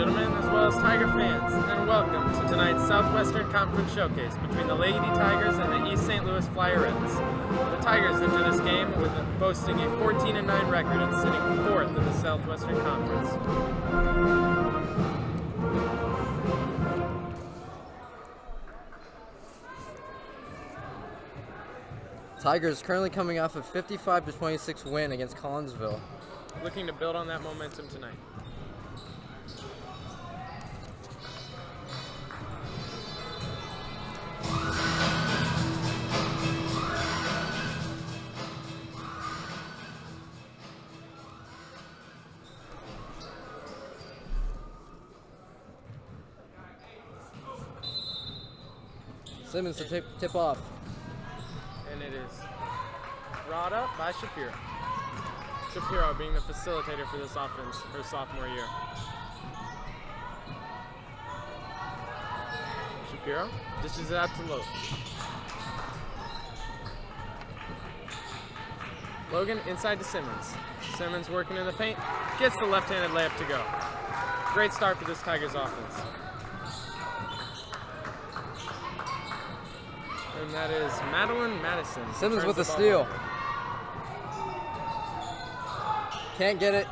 gentlemen, as well as Tiger fans, and welcome to tonight's Southwestern Conference Showcase between the Lady Tigers and the East St. Louis Flyerets. The Tigers enter this game with boasting a 14-9 record and sitting 4th in the Southwestern Conference. Tigers currently coming off a 55-26 win against Collinsville. Looking to build on that momentum tonight. Simmons to tip off. And it is brought up by Shapiro. Shapiro being the facilitator for this offense her sophomore year. Shapiro dishes it out to Logan. Logan inside to Simmons. Simmons working in the paint, gets the left-handed layup to go. Great start for this Tigers offense. And that is Madeline Madison. Simmons with a steal. Can't get it.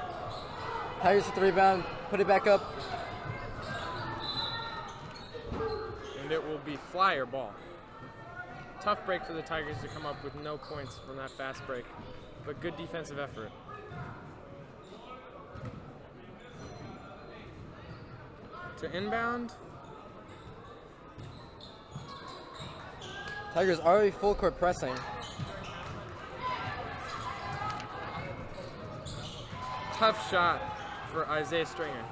Tigers with the rebound. Put it back up. And it will be Flyer ball. Tough break for the Tigers to come up with no points from that fast break, but good defensive effort. To inbound. Tigers already full court pressing. Tough shot for Isaiah Stringer.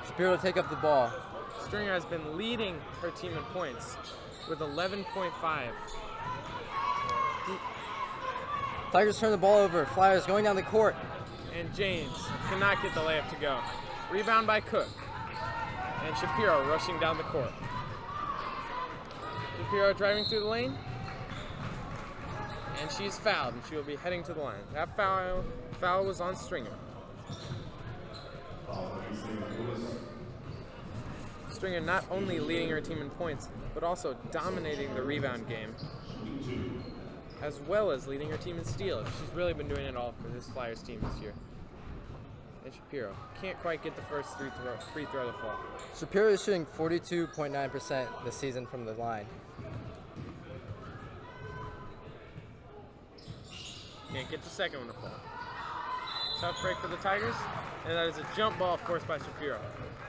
Shapiro to take up the ball. Stringer has been leading her team in points with 11.5. Tigers turn the ball over. Flyers going down the court. And James cannot get the layup to go. Rebound by Cook. And Shapiro rushing down the court. Shapiro driving through the lane. And she's fouled, and she will be heading to the line. That foul was on Stringer. Stringer not only leading her team in points, but also dominating the rebound game, as well as leading her team in steals. She's really been doing it all for this Flyers team this year. And Shapiro can't quite get the first free throw to fall. Shapiro is shooting 42.9% this season from the line. Can't get the second one to fall. Tough break for the Tigers, and that is a jump ball forced by Shapiro.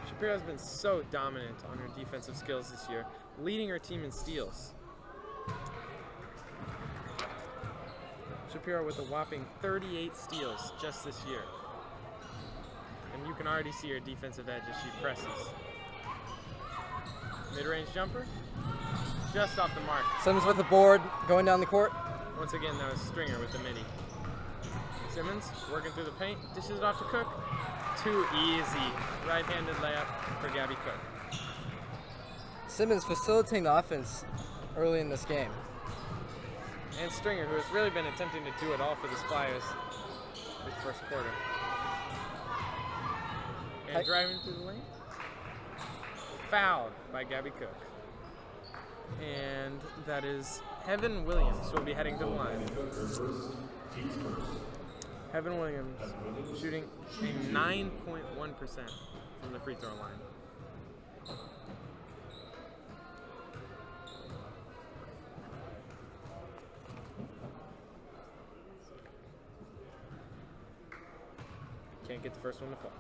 Shapiro has been so dominant on her defensive skills this year, leading her team in steals. Shapiro with a whopping 38 steals just this year. And you can already see her defensive edge as she presses. Mid-range jumper, just off the mark. Simmons with the board, going down the court. Once again, that was Stringer with the mini. Simmons working through the paint, dishes it off to Cook. Too easy. Right-handed layup for Gabby Cook. Simmons facilitating the offense early in this game. And Stringer, who has really been attempting to do it all for this Flyers this first quarter. And driving through the lane. Fouled by Gabby Cook. And that is Heaven Williams, who will be heading to the line. Heaven Williams shooting a 9.1% from the free throw line. Can't get the first one to fall.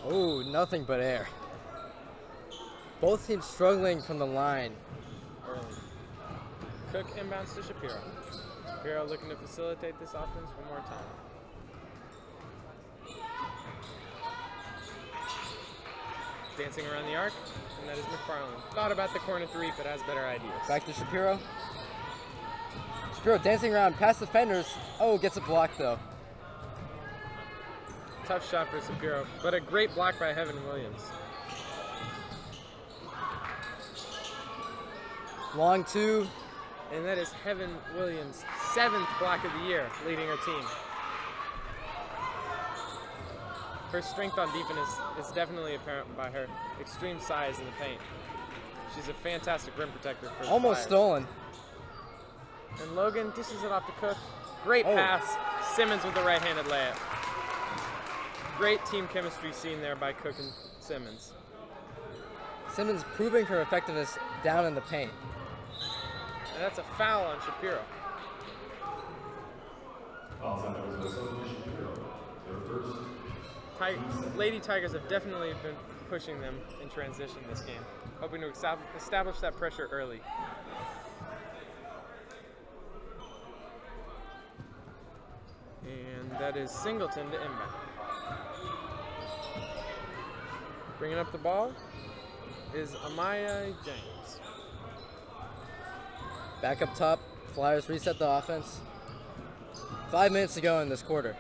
Oh, nothing but air. Both teams struggling from the line. Early. Cook inbounds to Shapiro. Shapiro looking to facilitate this offense one more time. Dancing around the arc, and that is McFarland. Thought about the corner three, but has better ideas. Back to Shapiro. Shapiro dancing around past defenders. Oh, gets a block though. Tough shot for Shapiro, but a great block by Heaven Williams. Long two. And that is Heaven Williams' 7th block of the year, leading her team. Her strength on defense is definitely apparent by her extreme size in the paint. She's a fantastic rim protector for the Almost Flyers. stolen. And Logan dishes it off to Cook. Great pass. Simmons with the right-handed layup. Great team chemistry seen there by Cook and Simmons. Simmons proving her effectiveness down in the paint. And that's a foul on Shapiro. Lady Tigers have definitely been pushing them in transition this game, hoping to establish that pressure early. And that is Singleton to inbound. Bringing up the ball is Amaya James. Back up top, Flyers reset the offense. 5 minutes to go in this quarter.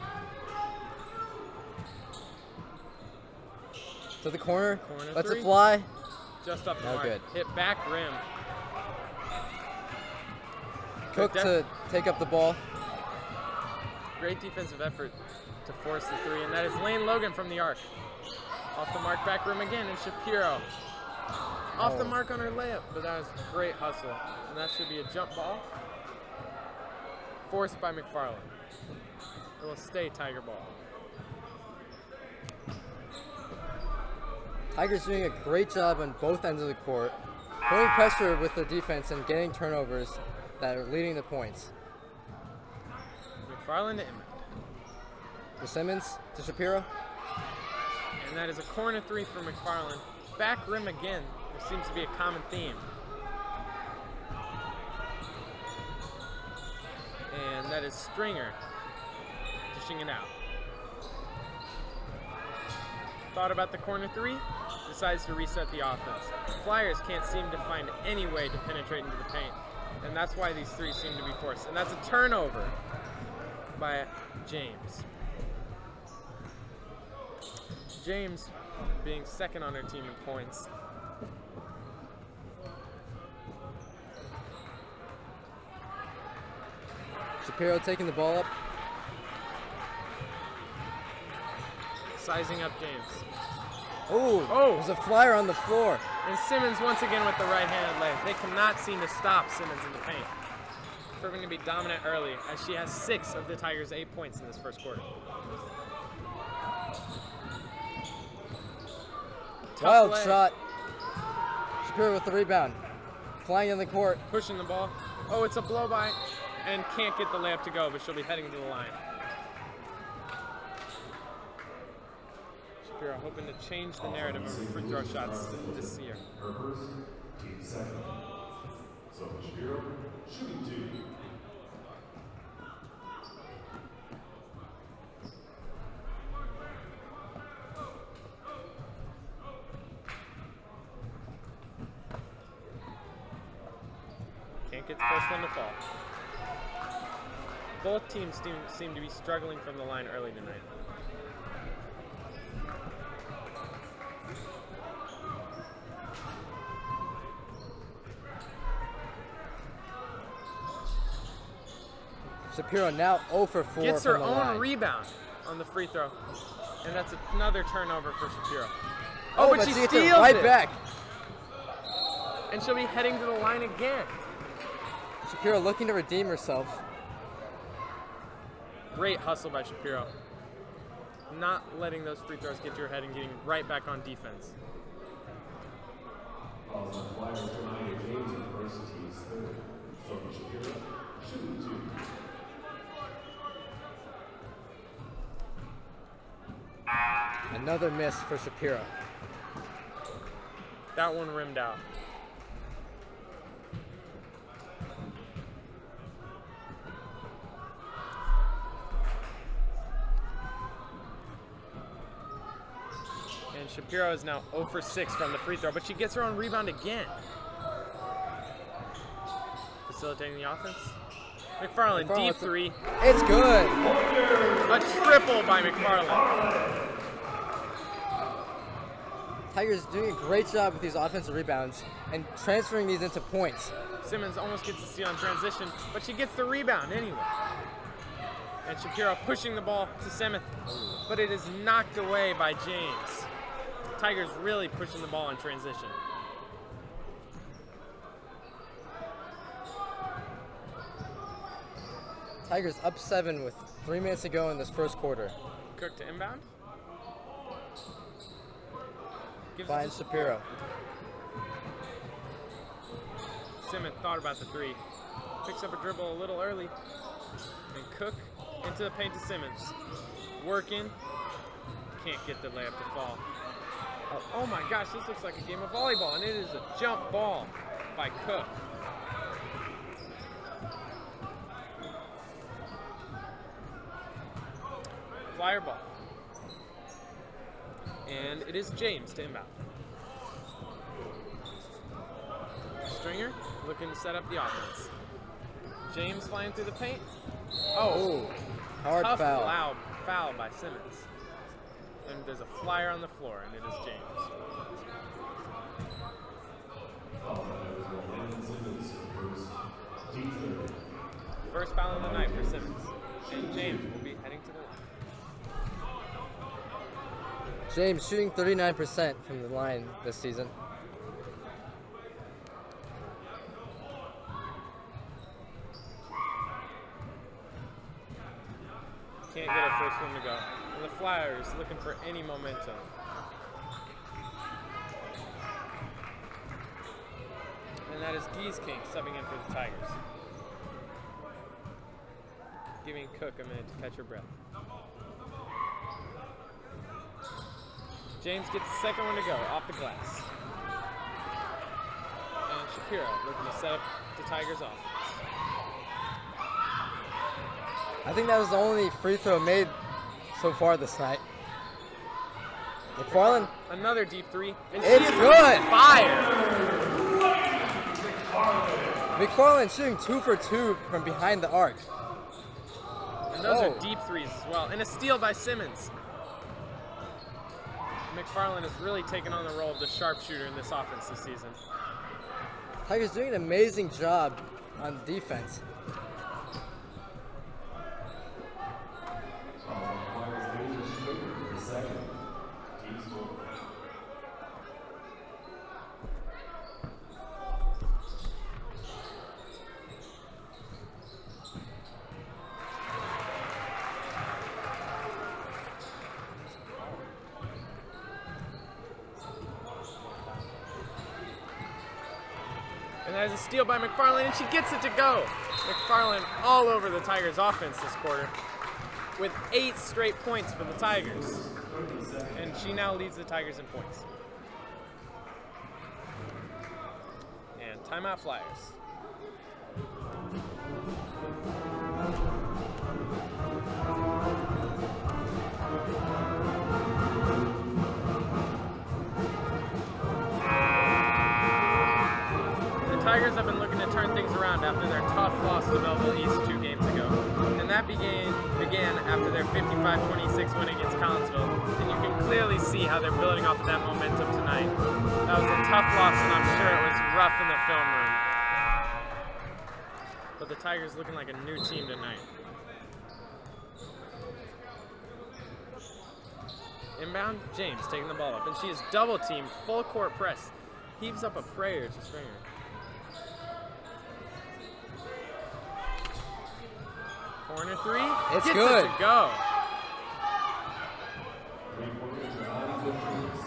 To the corner, lets it fly. Just up the No mark. good. Hit back rim. Cook to take up the ball. Great defensive effort to force the three, and that is Lane Logan from the arc. Off the mark, back rim again, and Shapiro. Off the mark on her layup, but that was great hustle. And that should be a jump ball. Forced by McFarland. It will stay Tiger ball. Tigers doing a great job on both ends of the court, putting pressure with the defense and getting turnovers that are leading the points. McFarland to inbound. For Simmons to Shapiro. And that is a corner three for McFarland. Back rim again. There seems to be a common theme. And that is Stringer dishing it out. Thought about the corner three, decides to reset the offense. Flyers can't seem to find any way to penetrate into the paint, and that's why these threes seem to be forced. And that's a turnover by James. James being second on her team in points. Shapiro taking the ball up. Sizing up James. Oh, there's a flyer on the floor. And Simmons once again with the right-handed leg. They cannot seem to stop Simmons in the paint. Proving to be dominant early, as she has 6 of the Tigers' 8 points in this first quarter. Wild play. shot. Shapiro with the rebound. Flying in the court. Pushing the ball. Oh, it's a blow by, and can't get the layup to go, but she'll be heading to the line. Shapiro hoping to change the narrative of free throw shots this year. So Shapiro shooting 2. Can't get the first one to fall. Both teams seem to be struggling from the line early tonight. Shapiro now 0 for 4 Gets her from the own line. rebound on the free throw. And that's another turnover for Shapiro. Oh, but she gets steals it right it. back. And she'll be heading to the line again. Shapiro looking to redeem herself. Great hustle by Shapiro. Not letting those free throws get to your head and getting right back on defense. Flyers tonight, James University's 3rd. So Shapiro shooting 2. Another miss for Shapiro. That one rimmed out. And Shapiro is now 0 for 6 from the free throw, but she gets her own rebound again. Facilitating the offense. McFarland, deep three. It's good. A triple by McFarland. Tigers doing a great job with these offensive rebounds and transferring these into points. Simmons almost gets the steal in transition, but she gets the rebound anyway. And Shapiro pushing the ball to Simmons, but it is knocked away by James. Tigers really pushing the ball in transition. Tigers up 7 with 3 minutes to go in this first quarter. Cook to inbound. Gives it Finds to Shapiro. Simmons thought about the three. Picks up a dribble a little early. And Cook into the paint to Simmons. Working. Can't get the layup to fall. Oh my gosh, this looks like a game of volleyball, and it is a jump ball by Cook. Flyer ball. And it is James to inbound. Stringer looking to set up the offense. James flying through the paint. Oh, hard tough foul. Foul by Simmons. And there's a flyer on the floor, and it is James. First foul of the night for Simmons. And James will be heading to the line. James shooting 39% from the line this season. Can't get a first one to go. And the Flyers looking for any momentum. And that is Giesking subbing in for the Tigers. Giving Cook a minute to catch her breath. James gets the second one to go off the glass. And Shapiro looking to set up the Tigers offense. I think that was the only free throw made so far this night. McFarland. Another deep three. And It's good. Fire. McFarland shooting 2 for 2 from behind the arc. And those are deep threes as well. And a steal by Simmons. McFarland has really taken on the role of the sharpshooter in this offense this season. Tigers doing an amazing job on defense. And that is a steal by McFarland, and she gets it to go. McFarland all over the Tigers' offense this quarter with 8 straight points for the Tigers. And she now leads the Tigers in points. And timeout Flyers. Tigers have been looking to turn things around after their tough loss to Belleville East 2 games ago. And that began after their 55-26 win against Collinsville. And you can clearly see how they're building off of that momentum tonight. That was a tough loss, and I'm sure it was rough in the film room. But the Tigers looking like a new team tonight. Inbound, James taking the ball up, and she is double teamed, full court press. Heaves up a prayer to Stringer. Corner three. It's Gets good. It to go.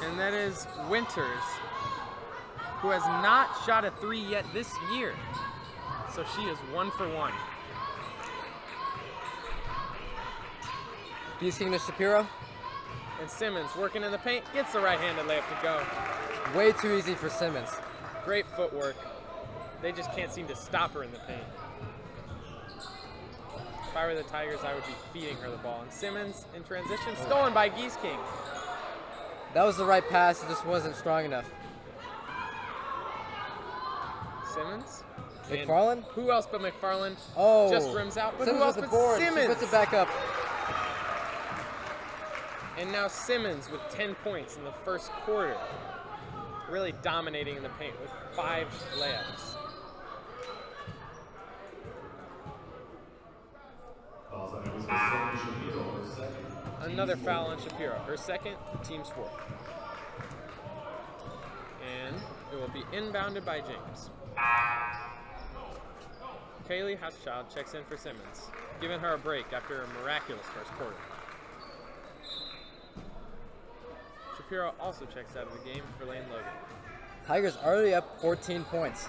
And that is Winters, who has not shot a 3 yet this year. So she is 1 for 1. Giesking to Shapiro. And Simmons working in the paint, gets the right-handed layup to go. Way too easy for Simmons. Great footwork. They just can't seem to stop her in the paint. If I were the Tigers, I would be feeding her the ball. And Simmons in transition, stolen by Giesking. That was the right pass, it just wasn't strong enough. Simmons. McFarland? And who else but McFarland? Oh. Just rims out. But Simmons who else with the but board. Simmons? She puts it back up. And now Simmons with 10 points in the first quarter. really dominating in the paint with 5 layups. Fouls on Arizona State Shapiro, her second. Another foul on Shapiro, her second, team's 4th. And it will be inbounded by James. Kaylee Hauschild checks in for Simmons, giving her a break after a miraculous first quarter. Shapiro also checks out of the game for Lane Logan. Tigers already up 14 points.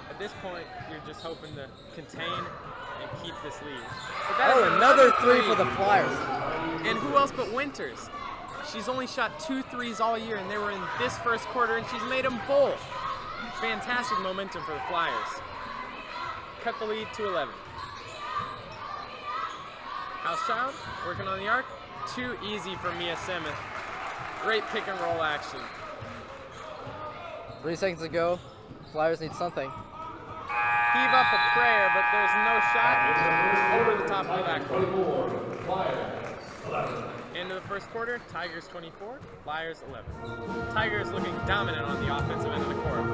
At this point, you're just hoping to contain and keep this lead. But that is Another 3 for the Flyers. And who else but Winters? She's only shot 2 threes all year, and they were in this first quarter, and she's made them both. Fantastic momentum for the Flyers. Cut the lead to 11. Hauschild working on the arc. Too easy for Mia Semeth. Great pick and roll action. 3 seconds to go. Flyers need something. Heave up a prayer, but there's no shot. Over the top of the backcourt. End of the first quarter, Tigers 24, Flyers 11. Tigers looking dominant on the offensive end of the court.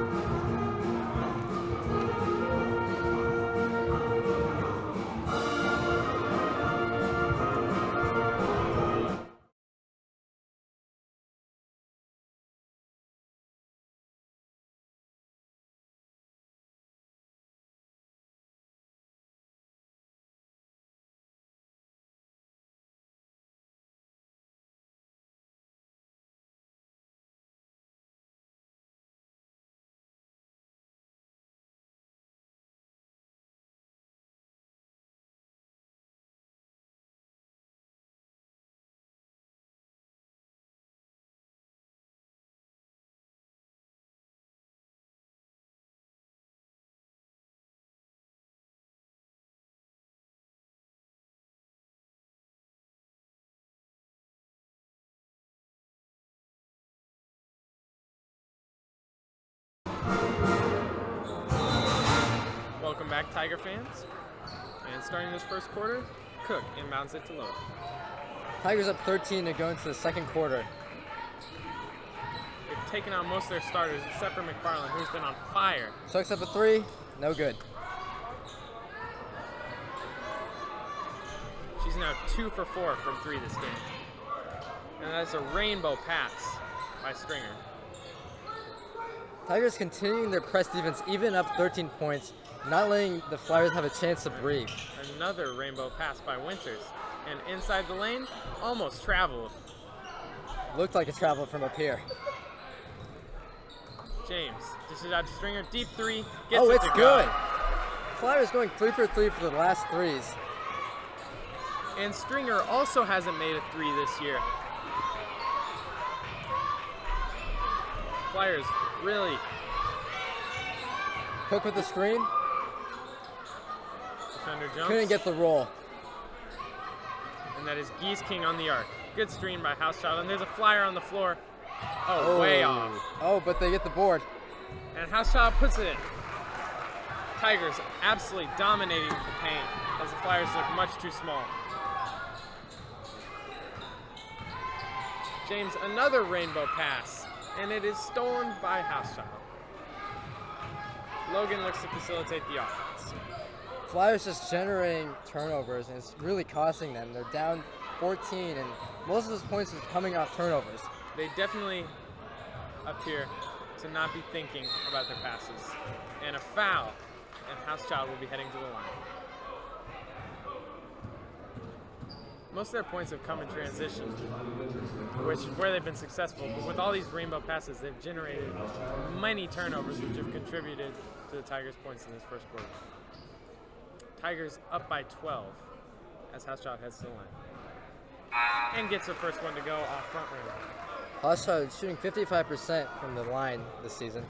Welcome back, Tiger fans. And starting this first quarter, Cook inbounds it to Logan. Tigers up 13 to go into the second quarter. They've taken out most of their starters except for McFarland, who's been on fire. Chucks up a 3, no good. She's now 2 for 4 from 3 this game. And that's a rainbow pass by Stringer. Tigers continuing their press defense, even up 13 points, not letting the Flyers have a chance to breathe. Another rainbow pass by Winters. And inside the lane, almost traveled. Looked like a travel from up here. James dishes out to Stringer, deep 3, gets Oh, it it's to good. go. Flyers going 3 for 3 for the last 3s. And Stringer also hasn't made a 3 this year. Flyers really. Cook with the screen. Defender jumps. Couldn't get the roll. And that is Geese King on the arc. Good screen by Hauschild. And there's a flyer on the floor. Oh, way off. Oh, but they get the board. And Hauschild puts it in. Tigers absolutely dominating the paint as the Flyers look much too small. James, another rainbow pass. And it is stolen by Hauschild. Logan looks to facilitate the offense. Flyers just generating turnovers, and it's really costing them. They're down 14, and most of those points is coming off turnovers. They definitely appear to not be thinking about their passes. And a foul, and Hauschild will be heading to the line. Most of their points have come in transition, which is where they've been successful. But with all these rainbow passes, they've generated many turnovers, which have contributed to the Tigers' points in this first quarter. Tigers up by 12 as Hauschild heads to the line. And gets her first one to go off front rim. Hauschild is shooting 55% from the line this season.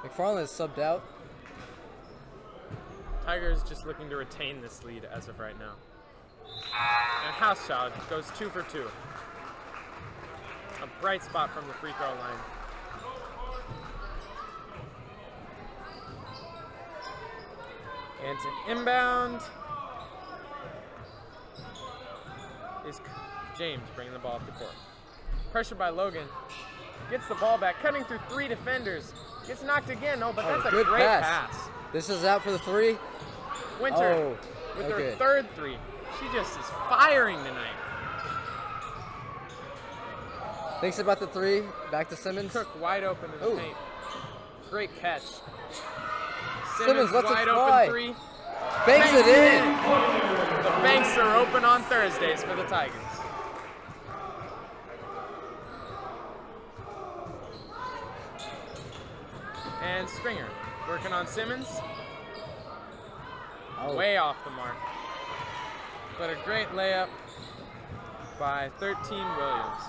McFarland is subbed out. Tigers just looking to retain this lead as of right now. And Hauschild goes 2 for 2. A bright spot from the free throw line. And to inbound is James bringing the ball up the court. Pressure by Logan. Gets the ball back, cutting through 3 defenders. Gets knocked again. Oh, but that's a good great pass. pass. This is out for the 3. Winter with okay. her 3rd 3. She just is firing tonight. Thinks about the 3. Back to Simmons. Cook wide open in the Ooh. paint. Great catch. Simmons lets wide it fly. open 3. Banks it in. The banks are open on Thursdays for the Tigers. And Stringer working on Simmons. Oh. Way off the mark. But a great layup by 13 Williams.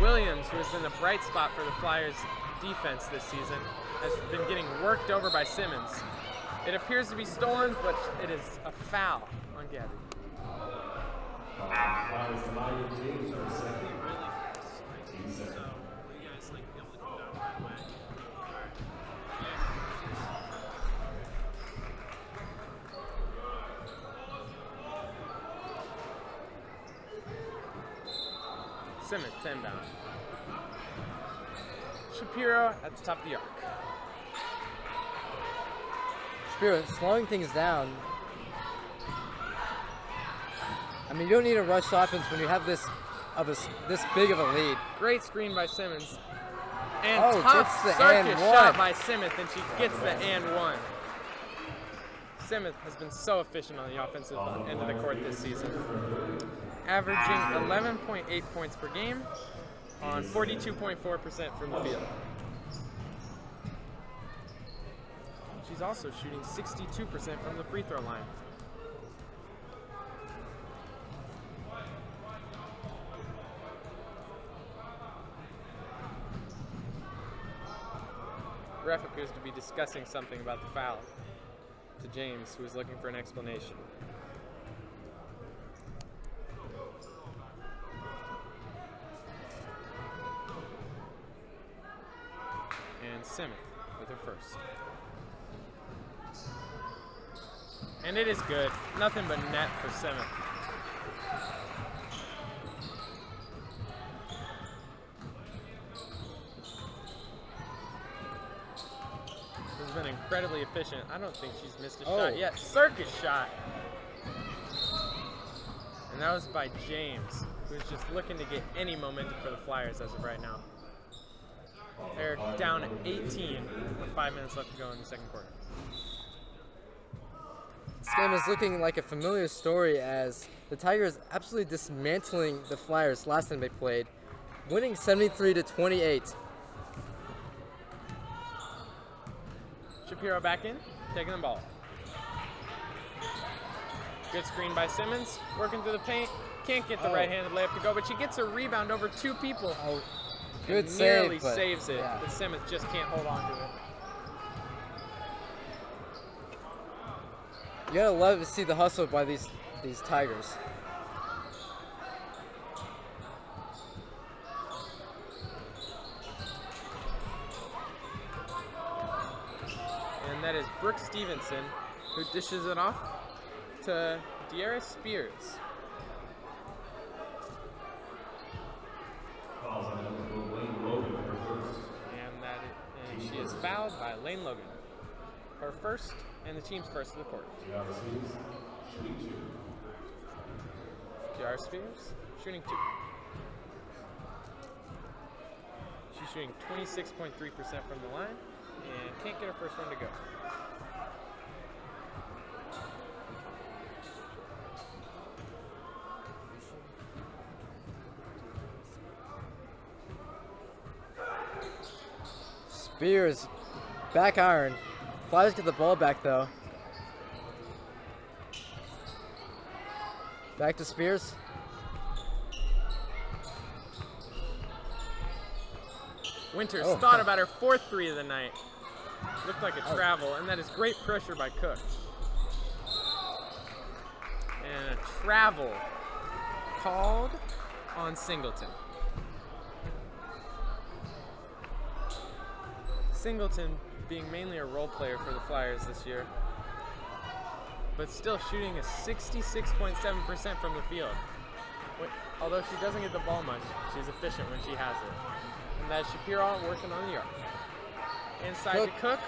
Williams, who has been the bright spot for the Flyers defense this season, has been getting worked over by Simmons. It appears to be stolen, but it is a foul on Gabby. Flyers Maya James are second. 19 seconds. Simmons to inbound. Shapiro at the top of the arc. Shapiro slowing things down. I mean, you don't need a rush offense when you have this big of a lead. Great screen by Simmons. And Oh, tough gets the circus and shot one. by Simmons, and she gets the and 1. Simmons has been so efficient on the offensive end of the court this season. Averaging 11.8 points per game on 42.4% from the field. She's also shooting 62% from the free throw line. Ref appears to be discussing something about the foul to James, who is looking for an explanation. And Simmons with her first. And it is good. Nothing but net for Simmons. Has been incredibly efficient. I don't think she's missed a shot yet. Circus shot. And that was by James, who's just looking to get any momentum for the Flyers as of right now. They're down 18 with 5 minutes left to go in the second quarter. This game is looking like a familiar story as the Tigers absolutely dismantling the Flyers last time they played, winning 73-28. Shapiro back in, taking the ball. Good screen by Simmons, working through the paint. Can't get the right-handed layup to go, but she gets a rebound over 2 people. Good and save, nearly but, saves it, yeah. but Simmons just can't hold on to it. You gotta love to see the hustle by these Tigers. And that is Brooke Stevenson, who dishes it off to De'Ara Spears. And she is fouled by Lane Logan. Her first and the team's first of the quarter. De'Ara Spears shooting 2. She's shooting 26.3% from the line and can't get her first one to go. Spears, back iron. Flyers get the ball back though. Back to Spears. Winters thought about her 4th 3 of the night. Looked like a travel, and that is great pressure by Cook. And a travel called on Singleton. Singleton being mainly a role player for the Flyers this year, but still shooting a 66.7% from the field. Although she doesn't get the ball much, she's efficient when she has it. And that's Shapiro working on the arc. Inside to Cook,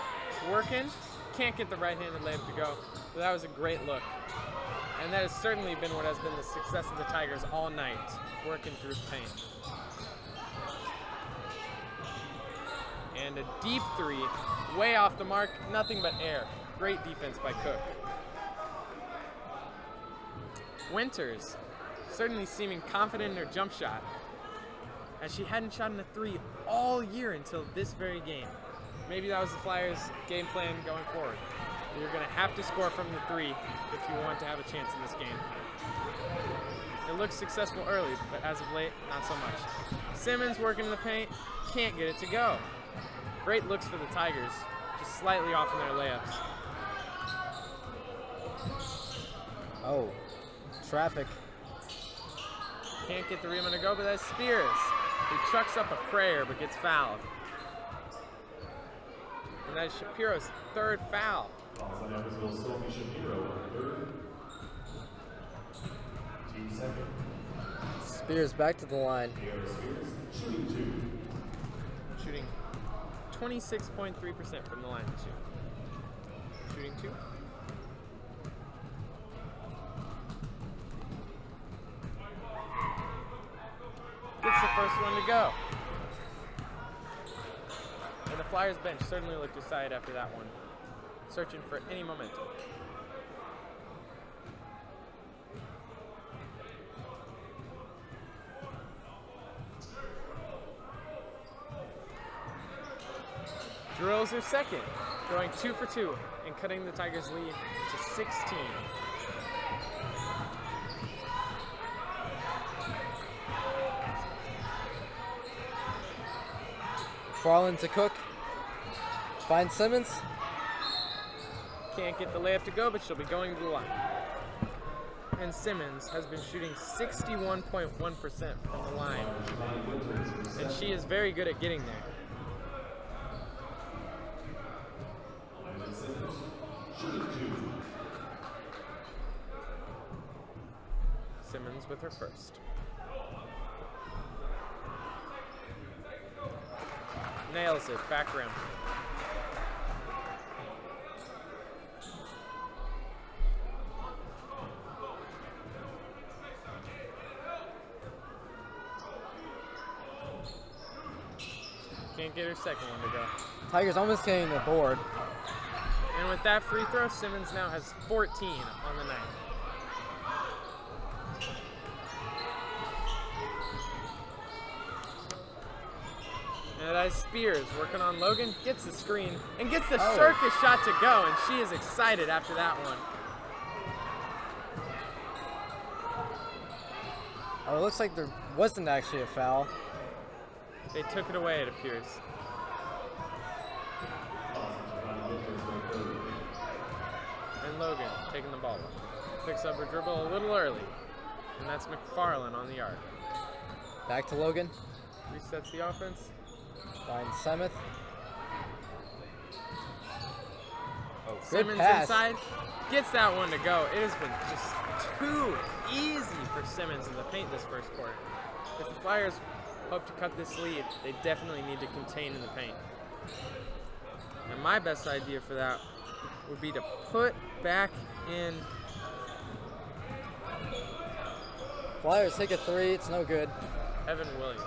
working. Can't get the right-handed layup to go, but that was a great look. And that has certainly been what has been the success of the Tigers all night, working through paint. And a deep three, way off the mark, nothing but air. Great defense by Cook. Winters, certainly seeming confident in her jump shot, as she hadn't shot in a three all year until this very game. Maybe that was the Flyers' game plan going forward. You're going to have to score from the three if you want to have a chance in this game. It looks successful early, but as of late, not so much. Simmons working in the paint, can't get it to go. Great looks for the Tigers, just slightly off in their layups. Oh, traffic. Can't get the rebound to go, but that's Spears. He chucks up a prayer, but gets fouled. And that is Shapiro's third foul. Fouls on Evansville Sophie Shapiro on third. 2 seconds. Spears back to the line. Spears shooting 2. Shooting 26.3% from the line this year. Shooting 2. Gets the first one to go. And the Flyers bench certainly looked aside after that one, searching for any momentum. Drills her second, going 2 for 2 and cutting the Tigers' lead to 16. Farland to Cook. Finds Simmons. Can't get the layup to go, but she'll be going to the line. And Simmons has been shooting 61.1% from the line. And she is very good at getting there. Simmons with her first. Nails it, back rim. Can't get her second one to go. Tigers almost getting the board. And with that free throw, Simmons now has 14 on the night. And as Spears working on Logan, gets the screen and gets the circus shot to go, and she is excited after that one. Oh, it looks like there wasn't actually a foul. They took it away, it appears. And Logan taking the ball up. Picks up her dribble a little early. And that's McFarland on the arc. Back to Logan. Resets the offense. Finds Semeth. Oh, good Simmons pass. inside. Gets that one to go. It has been just too easy for Simmons in the paint this first quarter. If the Flyers hope to cut this lead, they definitely need to contain in the paint. And my best idea for that would be to put back in. Flyers take a three. It's no good. Evan Williams.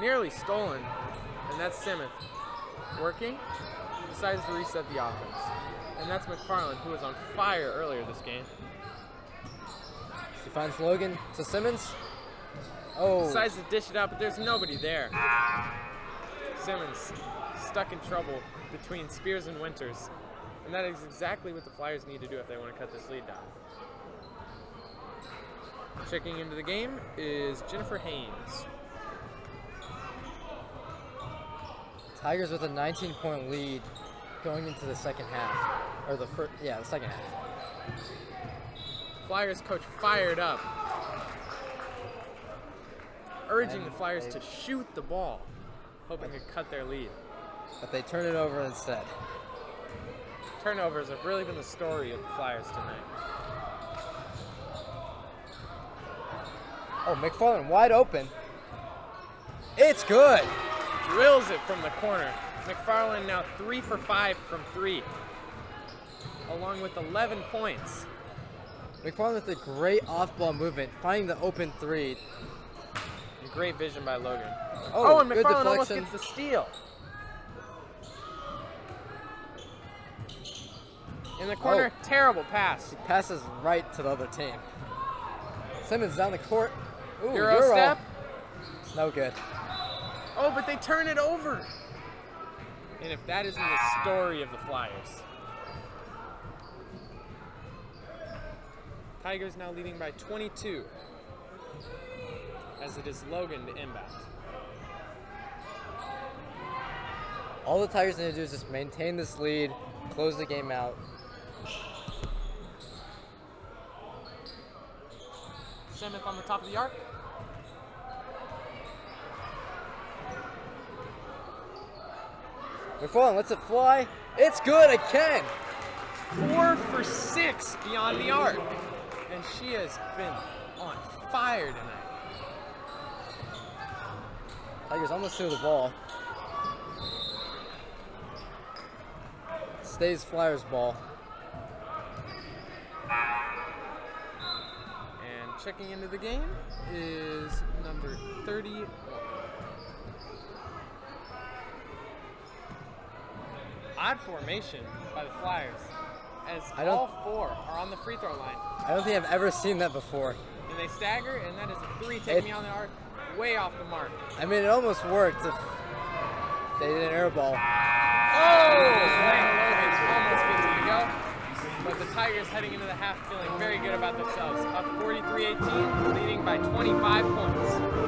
Nearly stolen, and that's Simmons. Working, decides to reset the offense. And that's McFarland, who was on fire earlier this game. She finds Logan to Simmons. Oh. Decides to dish it out, but there's nobody there. Simmons stuck in trouble between Spears and Winters. And that is exactly what the Flyers need to do if they want to cut this lead down. Checking into the game is Jennifer Haynes. Tigers with a 19-point lead going into the second half. Or the first, yeah, the second half. Flyers coach fired up. urging And the Flyers they- to shoot the ball, hoping to cut their lead. But they turn it over instead. Turnovers have really been the story of the Flyers tonight. Oh, McFarland wide open. It's good. Drills it from the corner. McFarland now 3 for 5 from 3, along with 11 points. McFarland with a great off-ball movement, finding the open 3. And great vision by Logan. Oh, and good McFarland almost deflection. gets the steal. In the corner, terrible pass. Passes right to the other team. Simmons down the court. Ooh, Euro step. It's no good. Oh, but they turn it over. And if that isn't the story of the Flyers. Tigers now leading by 22, as it is Logan to inbound. All the Tigers need to do is just maintain this lead, close the game out. Shemeth on the top of the arc. McFarland lets it fly. It's good again. 4 for 6 beyond the arc. And she has been on fire tonight. Tigers almost threw the ball. Stays Flyers ball. And checking into the game is number 31. Odd formation by the Flyers, as all 4 are on the free throw line. I don't think I've ever seen that before. And they stagger, and that is a 3 taking me on the arc, way off the mark. I mean, it almost worked if they did an air ball. Oh! Logan's almost gets it to go. But the Tigers heading into the half feeling very good about themselves. Up 43-18, leading by 25 points.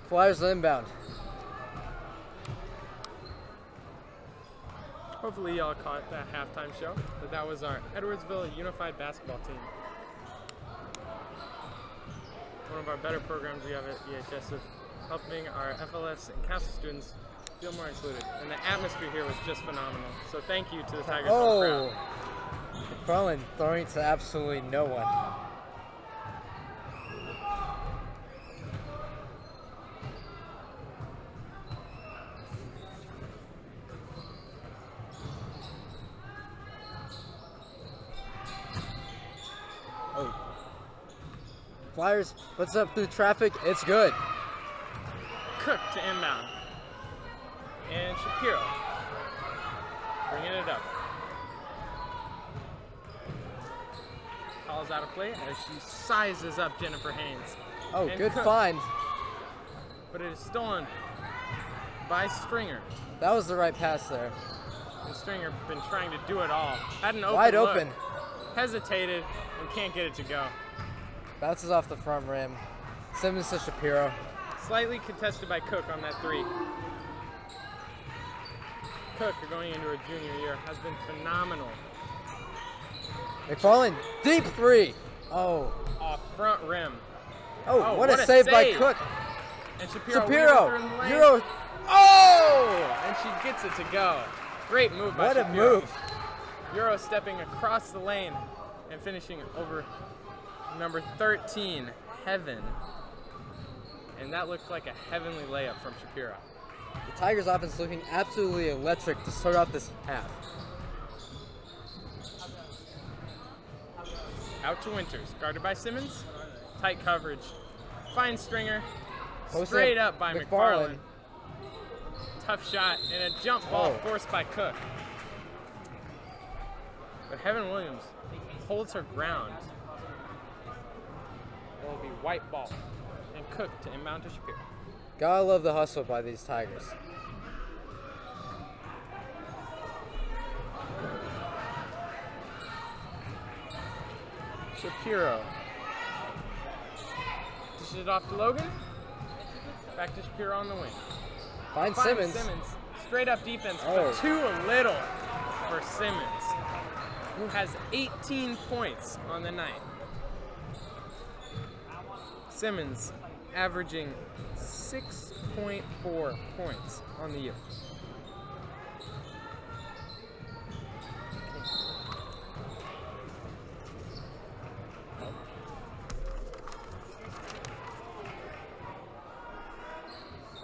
Flyers inbound. Hopefully y'all caught that halftime show, but that was our Edwardsville Unified Basketball team. One of our better programs we have at EHS of helping our FLS and CASA students feel more included. And the atmosphere here was just phenomenal. So thank you to the Tigers home crowd. McFarland throwing to absolutely no one. Flyers puts up through traffic. It's good. Cook to inbound. And Shapiro bringing it up. Calls out a play as she sizes up Jennifer Haynes. Oh, and good Cook, find. But it is stolen by Stringer. That was the right pass there. And Stringer been trying to do it all. Had an open Wide look, open. hesitated, and can't get it to go. Bounces off the front rim. Simmons to Shapiro. Slightly contested by Cook on that three. Cook, going into her junior year, has been phenomenal. McFarland, deep three. Oh. Off front rim. Oh, what a save by Cook. And Shapiro. Euro. Oh! And she gets it to go. Great move by Shapiro. What a move. Euro stepping across the lane and finishing over number 13, Heaven. And that looked like a heavenly layup from Shapiro. The Tigers offense looking absolutely electric to start off this half. Out to Winters, guarded by Simmons. Tight coverage. Finds Stringer. Posted Straight up by McFarland. McFarland. Tough shot and a jump ball forced by Cook. But Heaven Williams holds her ground. It will be white ball. And Cook to inbound to Shapiro. Gotta love the hustle by these Tigers. Shapiro. Dishes it off to Logan. Back to Shapiro on the wing. Finds Finds Simmons. Straight up defense, Oh. but too little for Simmons, who has 18 points on the night. Simmons averaging 6.4 points on the year.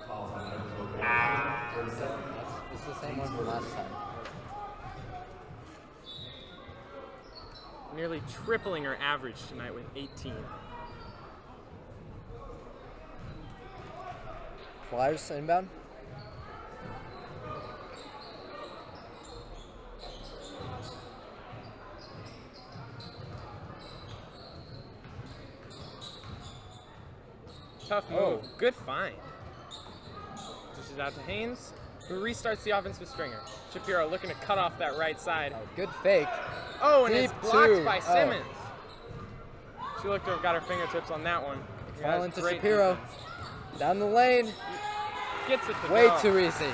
Calls on Edwardsville 37. This is the same one from last time. Nearly tripling her average tonight with 18. Flyers inbound. Tough move. Good find. Dishes out to Haynes, who restarts the offense with Stringer. Shapiro looking to cut off that right side. Oh, good fake. Oh, and it's Deep blocked two. by Oh. Simmons. She looked to have got her fingertips on that one. Falling to Great Shapiro. defense. Down the lane. Gets it to Way go. too easy.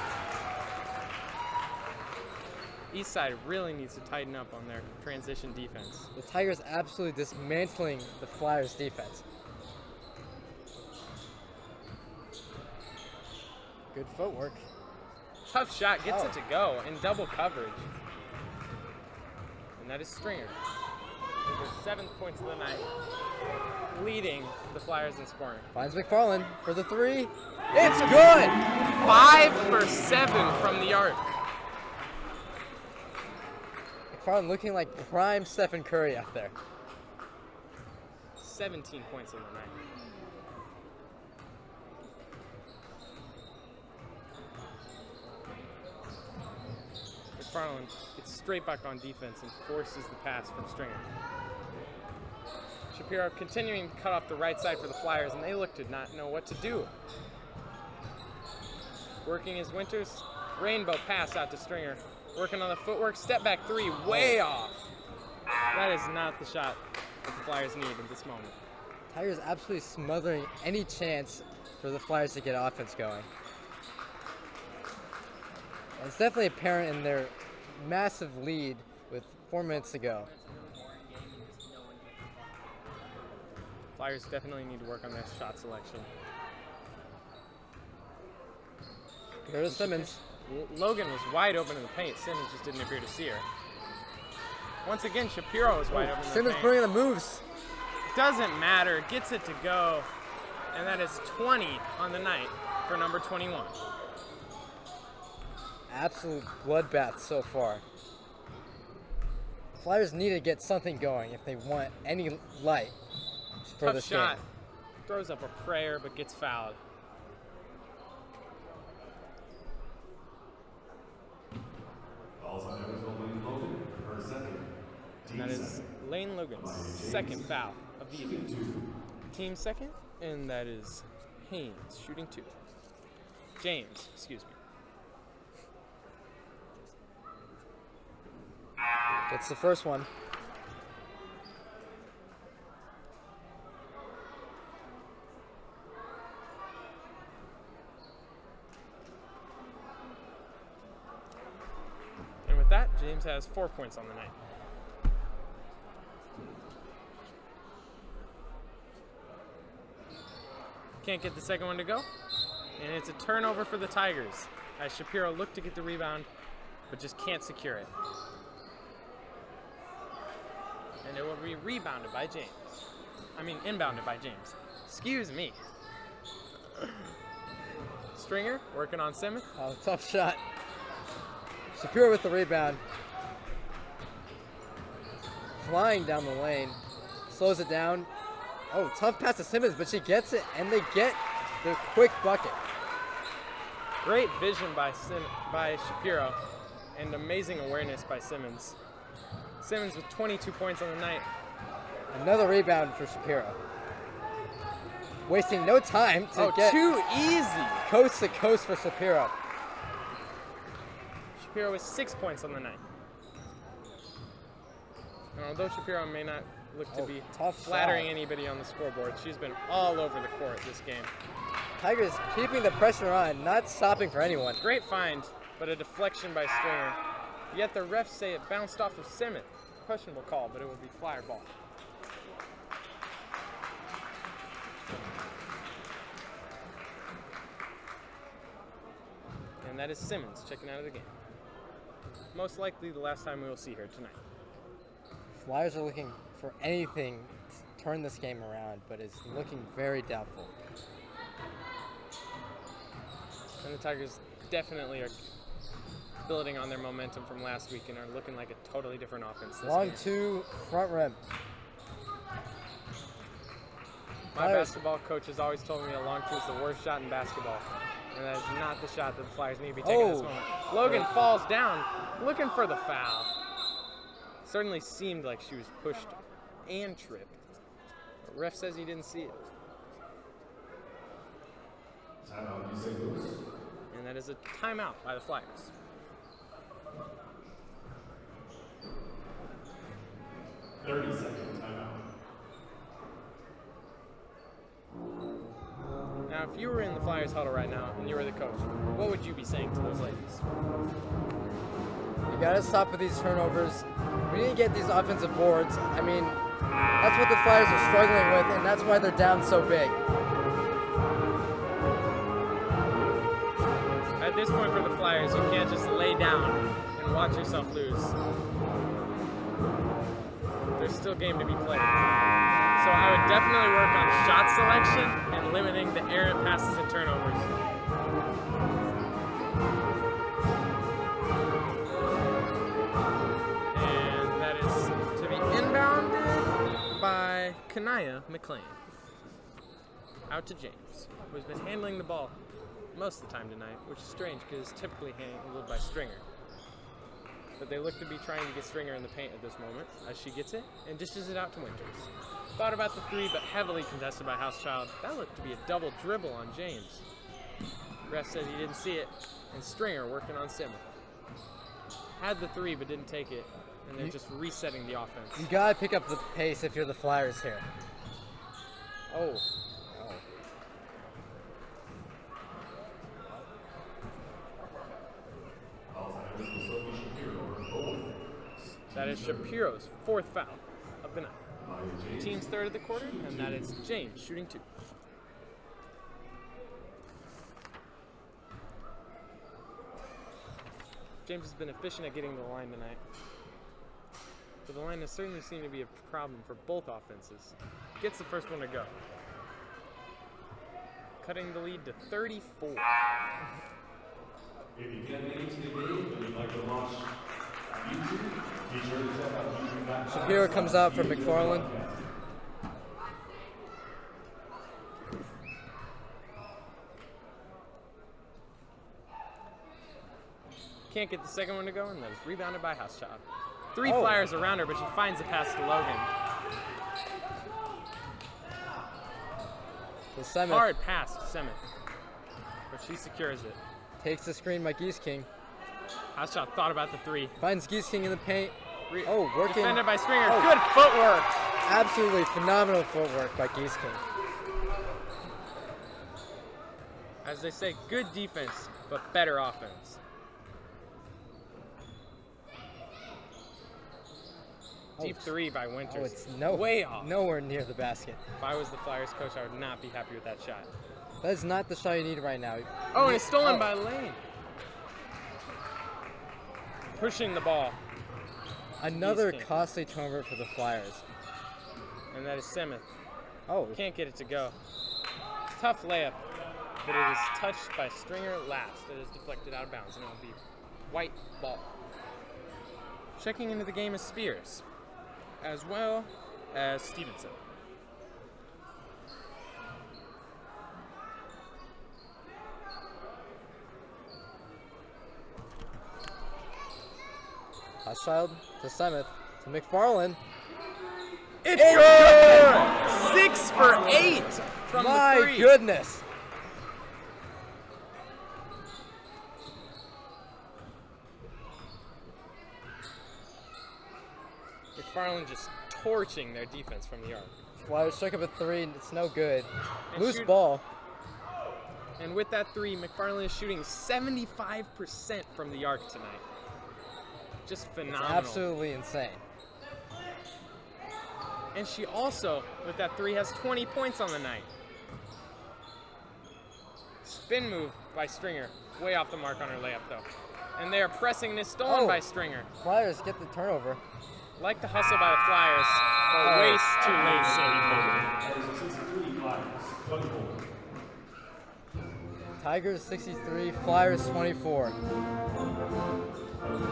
Eastside really needs to tighten up on their transition defense. The Tigers absolutely dismantling the Flyers defense. Good footwork. Tough shot, gets Oh. it to go in double coverage. And that is Stringer. With her 7th points of the night, leading the Flyers in scoring. Finds McFarland for the three. It's good! 5 for 7 from the arc. McFarland looking like prime Stephen Curry out there. 17 points on the night. McFarland gets straight back on defense and forces the pass from Stringer. Shapiro continuing to cut off the right side for the Flyers, and they look to not know what to do. Working his Winters, rainbow pass out to Stringer. Working on the footwork, step back three, way off. That is not the shot that the Flyers need at this moment. Tigers absolutely smothering any chance for the Flyers to get offense going. And it's definitely apparent in their massive lead with 4 minutes to go. Flyers definitely need to work on their shot selection. Here's Simmons. Logan was wide open in the paint. Simmons just didn't appear to see her. Once again, Shapiro was wide open in the Simmons paint. bringing the moves. Doesn't matter. Gets it to go. And that is 20 on the night for number 21. Absolute bloodbath so far. Flyers need to get something going if they want any light for Tough this shot. game. Throws up a prayer but gets fouled. Falls on Evansville Lane Logan, her second. And that is Lane Logan's second foul of the evening. Team second, and that is Haynes shooting 2. James, excuse me. Gets the first one. And with that, James has 4 points on the night. Can't get the second one to go. And it's a turnover for the Tigers as Shapiro looked to get the rebound, but just can't secure it. And it will be rebounded by James. Inbounded by James. Excuse me. Stringer working on Simmons. Oh, tough shot. Shapiro with the rebound. Flying down the lane. Slows it down. Oh, tough pass to Simmons, but she gets it, and they get the quick bucket. Great vision by Shapiro, and amazing awareness by Simmons. Simmons with 22 points on the night. Another rebound for Shapiro. Wasting no time to get too easy. coast to coast for Shapiro. Shapiro with 6 points on the night. And although Shapiro may not look to be tough flattering shot. anybody on the scoreboard, she's been all over the court this game. Tigers keeping the pressure on, not stopping for anyone. Great find, but a deflection by Stringer. Yet the refs say it bounced off of Simmons. Questionable call, but it will be Flyer ball. And that is Simmons checking out of the game. Most likely the last time we will see her tonight. Flyers are looking for anything to turn this game around, but it's looking very doubtful. And the Tigers definitely are building on their momentum from last week and are looking like a totally different offense this Long game. two, front rim. My basketball coach has always told me a long two is the worst shot in basketball. And that is not the shot that the Flyers need to be taking at this moment. Logan falls down, looking for the foul. Certainly seemed like she was pushed and tripped. The ref says he didn't see it. Timeout, you say Lewis? And that is a timeout by the Flyers. Second timeout. Now, if you were in the Flyers huddle right now and you were the coach, what would you be saying to those ladies? You gotta stop with these turnovers. We need to get these offensive boards. I mean, that's what the Flyers are struggling with, and that's why they're down so big. At this point for the Flyers, you can't just lay down and watch yourself lose. There's still game to be played. So I would definitely work on shot selection and limiting the errant passes and turnovers. And that is to be inbounded by Kanaya McLean. Out to James, who has been handling the ball most of the time tonight, which is strange because it's typically handled by Stringer. But they look to be trying to get Stringer in the paint at this moment as she gets it and dishes it out to Winters. Thought about the three, but heavily contested by Housechild. That looked to be a double dribble on James. Ref says he didn't see it, and Stringer working on Simmons. Had the three, but didn't take it, and they're just resetting the offense. You gotta pick up the pace if you're the Flyers here. Oh. is Shapiro's 4th foul of the night. Team's 3rd of the quarter, and that is James shooting 2. James has been efficient at getting to the line tonight, but the line has certainly seemed to be a problem for both offenses. Gets the first one to go, cutting the lead to 34. If you get into the game and you'd like to watch YouTube, be sure to check out YouTube. Shapiro comes out for McFarland. Can't get the second one to go, and that is rebounded by Hauschild. 3 Flyers around her, but she finds the pass to Logan. The Semeth Hard pass to Semeth, but she secures it. takes the screen by Geese King. Hauschild thought about the 3. Finds Geese King in the paint. Working. Defended by Stringer. Oh. Good footwork. Absolutely phenomenal footwork by Geese King. As they say, good defense, but better offense. Deep 3 by Winters. It's way off. nowhere near the basket. If I was the Flyers coach, I would not be happy with that shot. That is not the shot you need right now. Oh, and it's stolen by Lane. Pushing the ball. Another Geese King. costly turnover for the Flyers. And that is Semeth. Oh, Can't get it to go. Tough layup, but it is touched by Stringer last. It is deflected out of bounds, and it will be white ball. Checking into the game is Spears, as well as Stevenson. Hauschild to Semeth to McFarland. It's good! 6 for 8 from the 3. My goodness. McFarland just torching their defense from the arc. Flyers struck up a 3, and it's no good. And Loose ball. And with that 3, McFarland is shooting 75% from the arc tonight. Just phenomenal. It's absolutely insane. And she also, with that 3, has 20 points on the night. Spin move by Stringer. Way off the mark on her layup, though. And they are pressing this stolen by Stringer. Flyers get the turnover. Like the hustle by the Flyers, but waste too late, Sandy. Tigers 63, Flyers 24.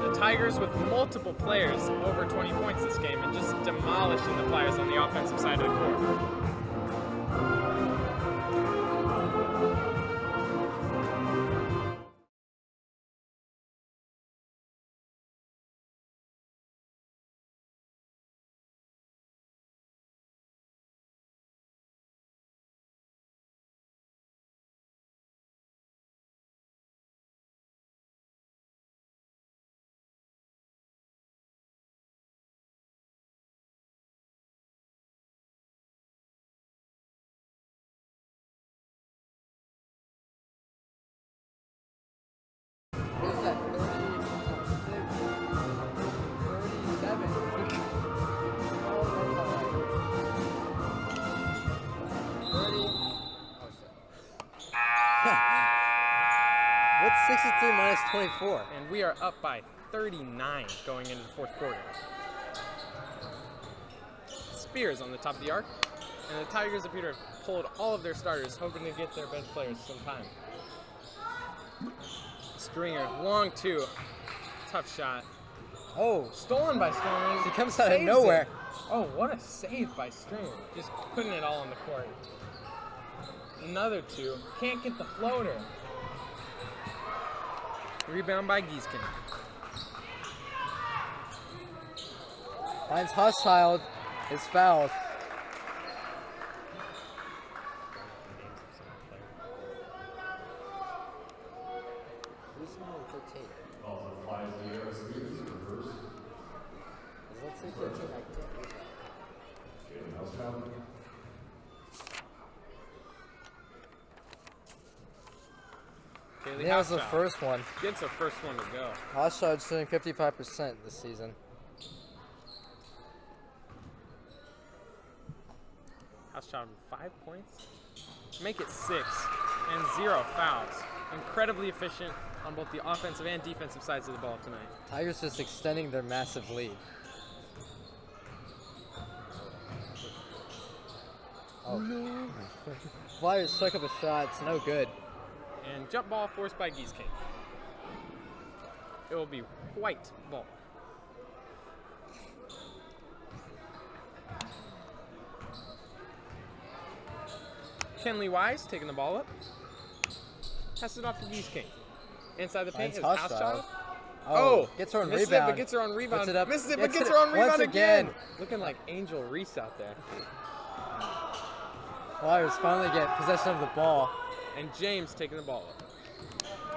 The Tigers with multiple players over 20 points this game and just demolishing the Flyers on the offensive side of the court. What is that? 37. What's 63 minus 24? And we are up by 39 going into the 4th quarter. Spears on the top of the arc, and the Tigers appear to have pulled all of their starters, hoping to get their bench players some time. Stringer, long 2, tough shot. Oh, Stolen by Stringer. she comes out of Saves nowhere. it. Oh, what a save by Stringer. Just putting it all on the court. Another 2. Can't get the floater. Rebound by Gieskin. Finds Hauschild, is fouled. Who's number 13? Also applies the Spears reverse. Does that say 13? I can't read that. Jalen Hauschild. Kaylee That was the Hauschild first one. gets her first one to go. Hauschild shooting 55% this season. Hauschild with 5 points. Make it 6 and 0 fouls. Incredibly efficient on both the offensive and defensive sides of the ball tonight. Tigers just extending their massive lead. Oh. No. Flyers struck up a shot. It's no good. And jump ball forced by Geese King. It will be white ball. Kenley Wise taking the ball up. Passes it off to Geese King. Inside the paint is Hauschild. Oh, gets her on misses rebound. It, but gets her on rebound. Puts it up. Misses it, but gets her on rebound once again. Looking like Angel Reese out there. Flyers finally get possession of the ball. And James taking the ball up.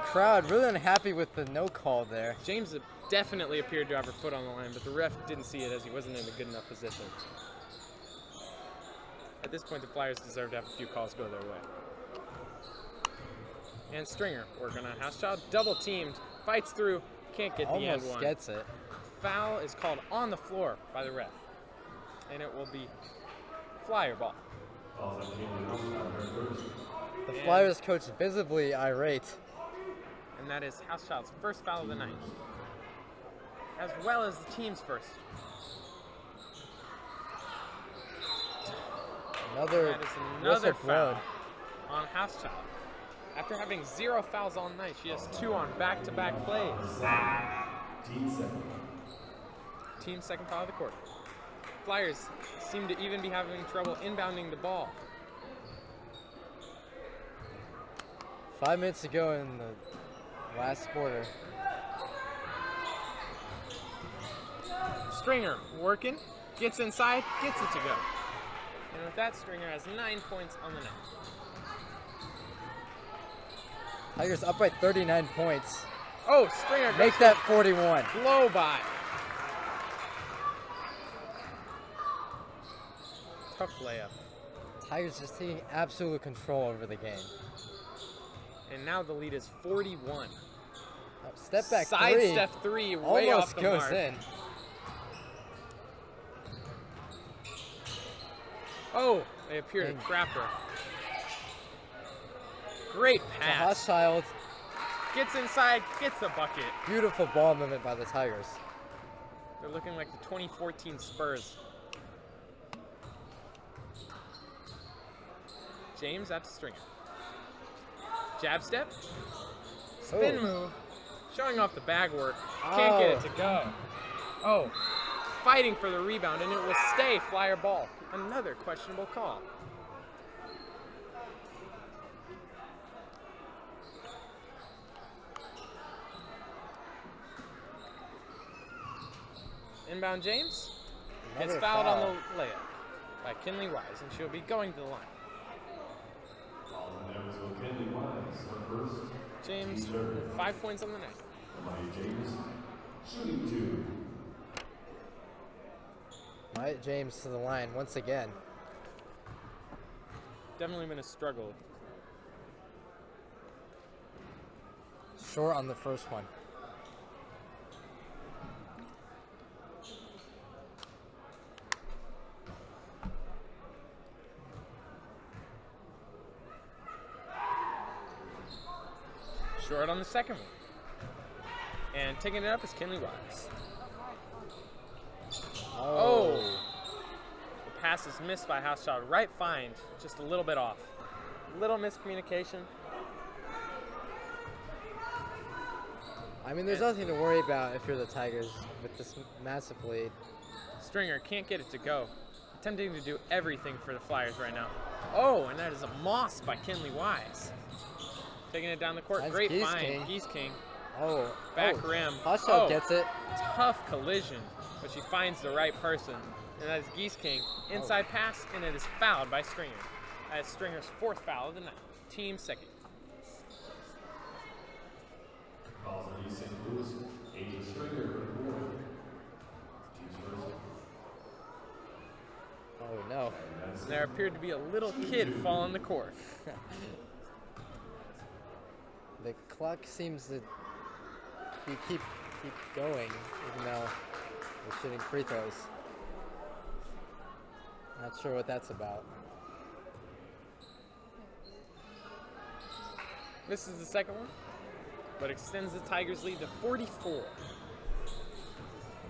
Crowd really unhappy with the no call there. James definitely appeared to have her foot on the line, but the ref didn't see it as he wasn't in a good enough position. At this point, the Flyers deserve to have a few calls go their way. And Stringer working on Hauschild. Double teamed, fights through, can't get the end Almost one. gets it. Foul is called on the floor by the ref. And it will be Flyer ball. The Flyers coach visibly irate. And that is Hauschild's first foul of the night, as well as the team's first. Another whistle foul blown on Hauschild. After having 0 fouls all night, she has 2 on back-to-back plays. Team's second foul of the quarter. Flyers seem to even be having trouble inbounding the ball. 5 minutes to go in the last quarter. Stringer working, gets inside, gets it to go. And with that, Stringer has 9 points on the night. Tigers up by 39 points. Oh, Stringer Make that 41. blow by. Tough layup. Tigers just taking absolute control over the game. And now the lead is 41. Oh, step back Side three. step 3 way Almost off the goes mark. in. Oh, they appear to trap her. Great pass. Hauschild. Gets inside, gets the bucket. Beautiful ball movement by the Tigers. They're looking like the 2014 Spurs. James out to Stringer. Jab step. Spin move. Showing off the bag work. Can't get it to go. Oh, fighting for the rebound, and it will stay Flyer ball. Another questionable call. Inbound James gets fouled on the layup by Kenley Wise, and she'll be going to the line. James, 5 points on the night. Mike James to the line once again. Definitely been a struggle. Short on the first one. Short on the second one. And taking it up is Kenley Wise. Oh. The pass is missed by Hauschild. Right find, just a little bit off. Little miscommunication. I mean, there's nothing to worry about if you're the Tigers with this massive lead. Stringer can't get it to go. Attempting to do everything for the Flyers right now. Oh, and that is a moss by Kenley Wise. Taking it down the court. That's Great Geese find. King. Geese King. Oh. Back rim. Hauschild gets it. Tough collision, but she finds the right person. And that is Geese King. Inside pass, and it is fouled by Stringer. That is Stringer's 4th foul of the night. Team second. Oh no. There appeared to be a little kid fall on the court. The clock seems to keep going, even though we're shooting free throws. Not sure what that's about. Misses the second one, but extends the Tigers' lead to 44.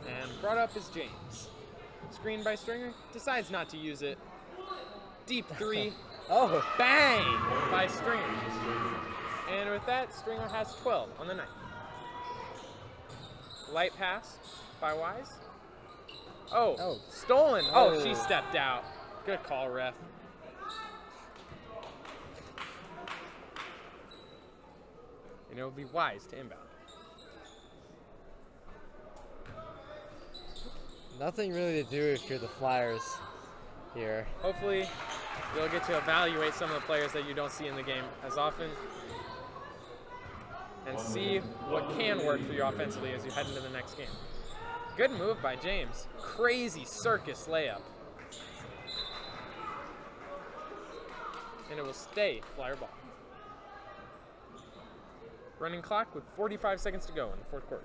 And brought up is James. Screen by Stringer, decides not to use it. Deep three, Oh, bang by Stringer. And with that, Stringer has 12 on the night. Light pass by Wise. Oh, stolen. Oh, she stepped out. Good call, ref. And it will be Wise to inbound. nothing really to do if you're the Flyers here. Hopefully, you'll get to evaluate some of the players that you don't see in the game as often and see what can work for you offensively as you head into the next game. Good move by James. Crazy circus layup. And it will stay Flyer ball. Running clock with 45 seconds to go in the fourth quarter.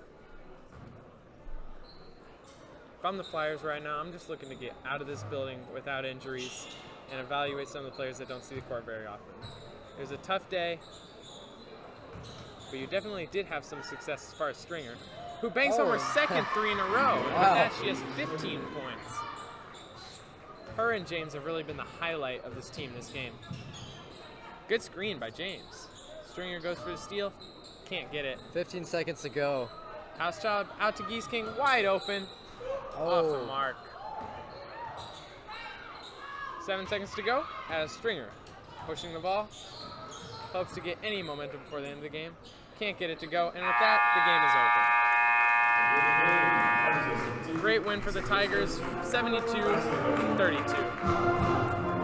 If I'm the Flyers right now, I'm just looking to get out of this building without injuries and evaluate some of the players that don't see the court very often. It was a tough day, but you definitely did have some success as far as Stringer, who banks home her second three in a row. And with that, she has 15 points. Her and James have really been the highlight of this team this game. Good screen by James. Stringer goes for the steal. Can't get it. 15 seconds to go. House job out to Geese King, wide open. Off the mark. 7 seconds to go as Stringer pushing the ball. Hopes to get any momentum before the end of the game. Can't get it to go, and with that, the game is over. Great win for the Tigers, 72-32.